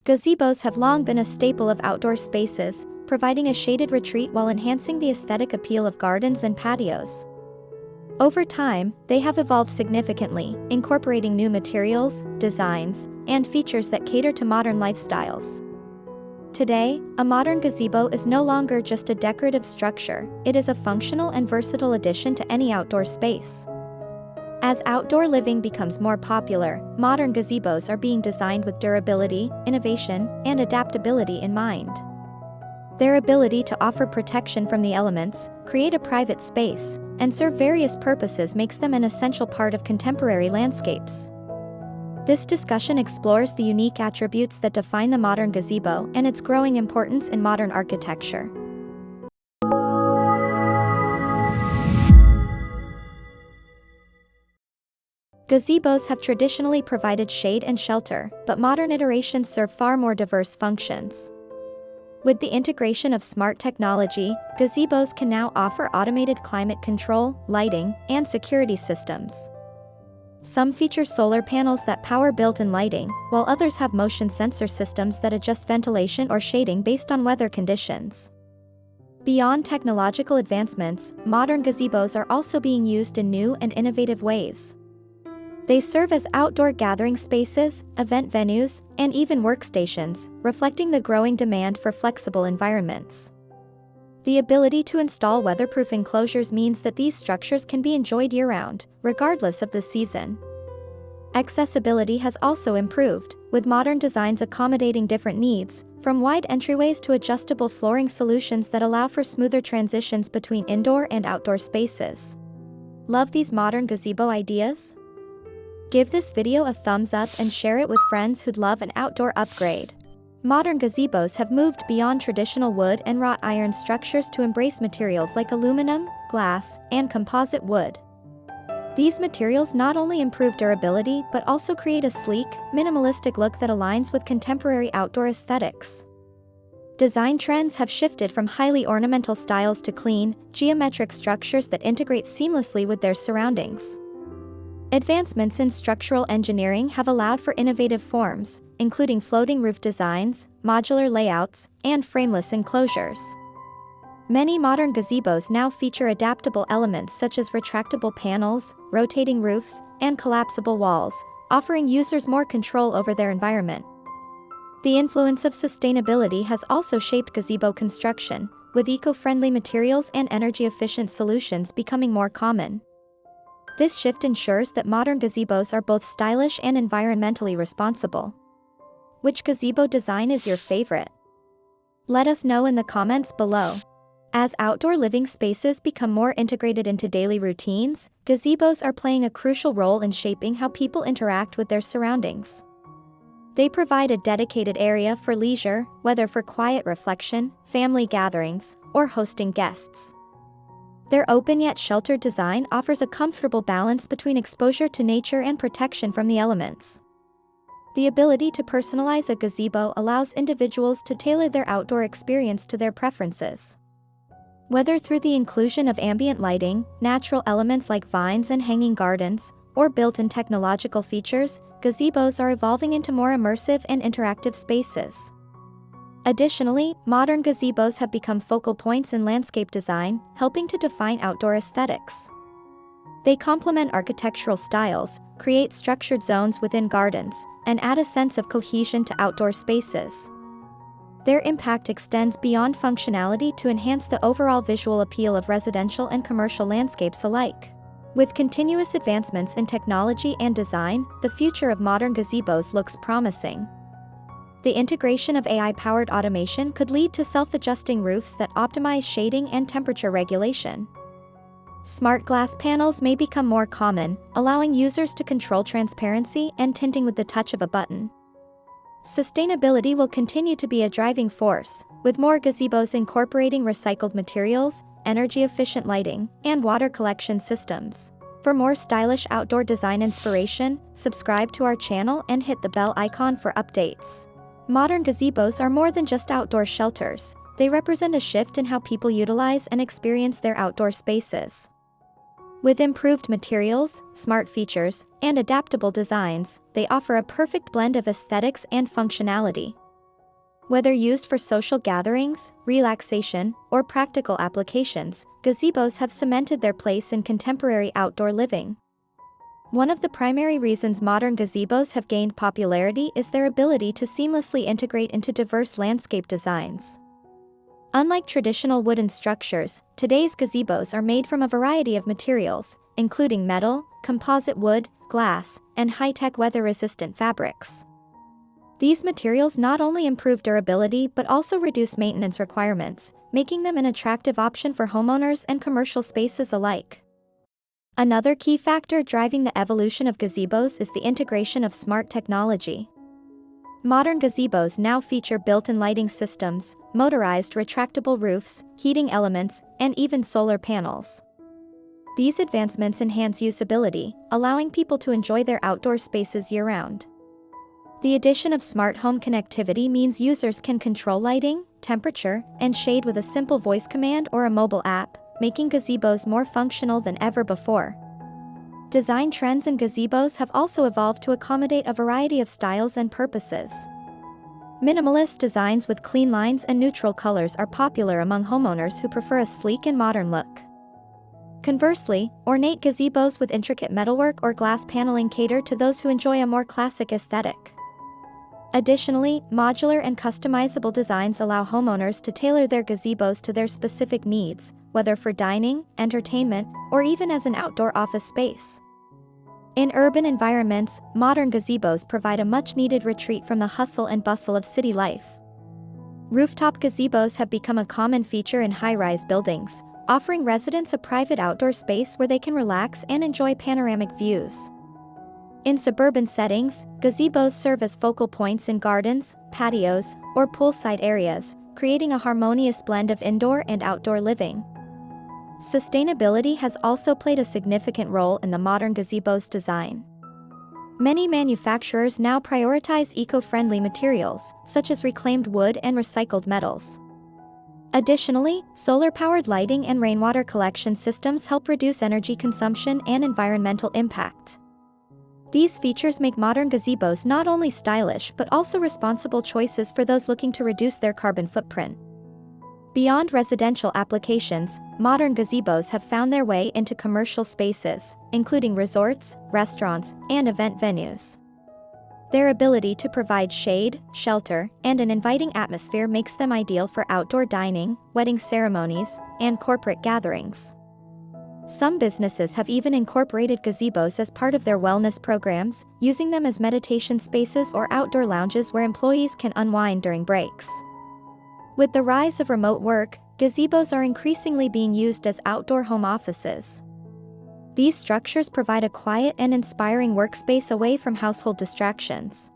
Gazebos have long been a staple of outdoor spaces, providing a shaded retreat while enhancing the aesthetic appeal of gardens and patios. Over time, they have evolved significantly, incorporating new materials, designs, and features that cater to modern lifestyles. Today, a modern gazebo is no longer just a decorative structure, it is a functional and versatile addition to any outdoor space. As outdoor living becomes more popular, modern gazebos are being designed with durability, innovation, and adaptability in mind. Their ability to offer protection from the elements, create a private space, and serve various purposes makes them an essential part of contemporary landscapes. This discussion explores the unique attributes that define the modern gazebo and its growing importance in modern architecture. Gazebos have traditionally provided shade and shelter, but modern iterations serve far more diverse functions. With the integration of smart technology, gazebos can now offer automated climate control, lighting, and security systems. Some feature solar panels that power built-in lighting, while others have motion sensor systems that adjust ventilation or shading based on weather conditions. Beyond technological advancements, modern gazebos are also being used in new and innovative ways. They serve as outdoor gathering spaces, event venues, and even workstations, reflecting the growing demand for flexible environments. The ability to install weatherproof enclosures means that these structures can be enjoyed year-round, regardless of the season. Accessibility has also improved, with modern designs accommodating different needs, from wide entryways to adjustable flooring solutions that allow for smoother transitions between indoor and outdoor spaces. Love these modern gazebo ideas? Give this video a thumbs up and share it with friends who'd love an outdoor upgrade. Modern gazebos have moved beyond traditional wood and wrought iron structures to embrace materials like aluminum, glass, and composite wood. These materials not only improve durability but also create a sleek, minimalistic look that aligns with contemporary outdoor aesthetics. Design trends have shifted from highly ornamental styles to clean, geometric structures that integrate seamlessly with their surroundings. Advancements in structural engineering have allowed for innovative forms, including floating roof designs, modular layouts, and frameless enclosures. Many modern gazebos now feature adaptable elements such as retractable panels, rotating roofs, and collapsible walls, offering users more control over their environment. The influence of sustainability has also shaped gazebo construction, with eco-friendly materials and energy-efficient solutions becoming more common. This shift ensures that modern gazebos are both stylish and environmentally responsible. Which gazebo design is your favorite? Let us know in the comments below. As outdoor living spaces become more integrated into daily routines, gazebos are playing a crucial role in shaping how people interact with their surroundings. They provide a dedicated area for leisure, whether for quiet reflection, family gatherings, or hosting guests. Their open yet sheltered design offers a comfortable balance between exposure to nature and protection from the elements. The ability to personalize a gazebo allows individuals to tailor their outdoor experience to their preferences. Whether through the inclusion of ambient lighting, natural elements like vines and hanging gardens, or built-in technological features, gazebos are evolving into more immersive and interactive spaces. Additionally, modern gazebos have become focal points in landscape design, helping to define outdoor aesthetics. They complement architectural styles, create structured zones within gardens, and add a sense of cohesion to outdoor spaces. Their impact extends beyond functionality to enhance the overall visual appeal of residential and commercial landscapes alike. With continuous advancements in technology and design, the future of modern gazebos looks promising. The integration of AI-powered automation could lead to self-adjusting roofs that optimize shading and temperature regulation. Smart glass panels may become more common, allowing users to control transparency and tinting with the touch of a button. Sustainability will continue to be a driving force, with more gazebos incorporating recycled materials, energy-efficient lighting, and water collection systems. For more stylish outdoor design inspiration, subscribe to our channel and hit the bell icon for updates. Modern gazebos are more than just outdoor shelters, they represent a shift in how people utilize and experience their outdoor spaces. With improved materials, smart features, and adaptable designs, they offer a perfect blend of aesthetics and functionality. Whether used for social gatherings, relaxation, or practical applications, gazebos have cemented their place in contemporary outdoor living. One of the primary reasons modern gazebos have gained popularity is their ability to seamlessly integrate into diverse landscape designs. Unlike traditional wooden structures, today's gazebos are made from a variety of materials, including metal, composite wood, glass, and high-tech weather-resistant fabrics. These materials not only improve durability but also reduce maintenance requirements, making them an attractive option for homeowners and commercial spaces alike. Another key factor driving the evolution of gazebos is the integration of smart technology. Modern gazebos now feature built-in lighting systems, motorized retractable roofs, heating elements, and even solar panels. These advancements enhance usability, allowing people to enjoy their outdoor spaces year-round. The addition of smart home connectivity means users can control lighting, temperature, and shade with a simple voice command or a mobile app, making gazebos more functional than ever before. Design trends in gazebos have also evolved to accommodate a variety of styles and purposes. Minimalist designs with clean lines and neutral colors are popular among homeowners who prefer a sleek and modern look. Conversely, ornate gazebos with intricate metalwork or glass paneling cater to those who enjoy a more classic aesthetic. Additionally, modular and customizable designs allow homeowners to tailor their gazebos to their specific needs, whether for dining, entertainment, or even as an outdoor office space. In urban environments, modern gazebos provide a much-needed retreat from the hustle and bustle of city life. Rooftop gazebos have become a common feature in high-rise buildings, offering residents a private outdoor space where they can relax and enjoy panoramic views. In suburban settings, gazebos serve as focal points in gardens, patios, or poolside areas, creating a harmonious blend of indoor and outdoor living. Sustainability has also played a significant role in the modern gazebo's design. Many manufacturers now prioritize eco-friendly materials, such as reclaimed wood and recycled metals. Additionally, solar-powered lighting and rainwater collection systems help reduce energy consumption and environmental impact. These features make modern gazebos not only stylish but also responsible choices for those looking to reduce their carbon footprint. Beyond residential applications, modern gazebos have found their way into commercial spaces, including resorts, restaurants, and event venues. Their ability to provide shade, shelter, and an inviting atmosphere makes them ideal for outdoor dining, wedding ceremonies, and corporate gatherings. Some businesses have even incorporated gazebos as part of their wellness programs, using them as meditation spaces or outdoor lounges where employees can unwind during breaks. With the rise of remote work, gazebos are increasingly being used as outdoor home offices. These structures provide a quiet and inspiring workspace away from household distractions.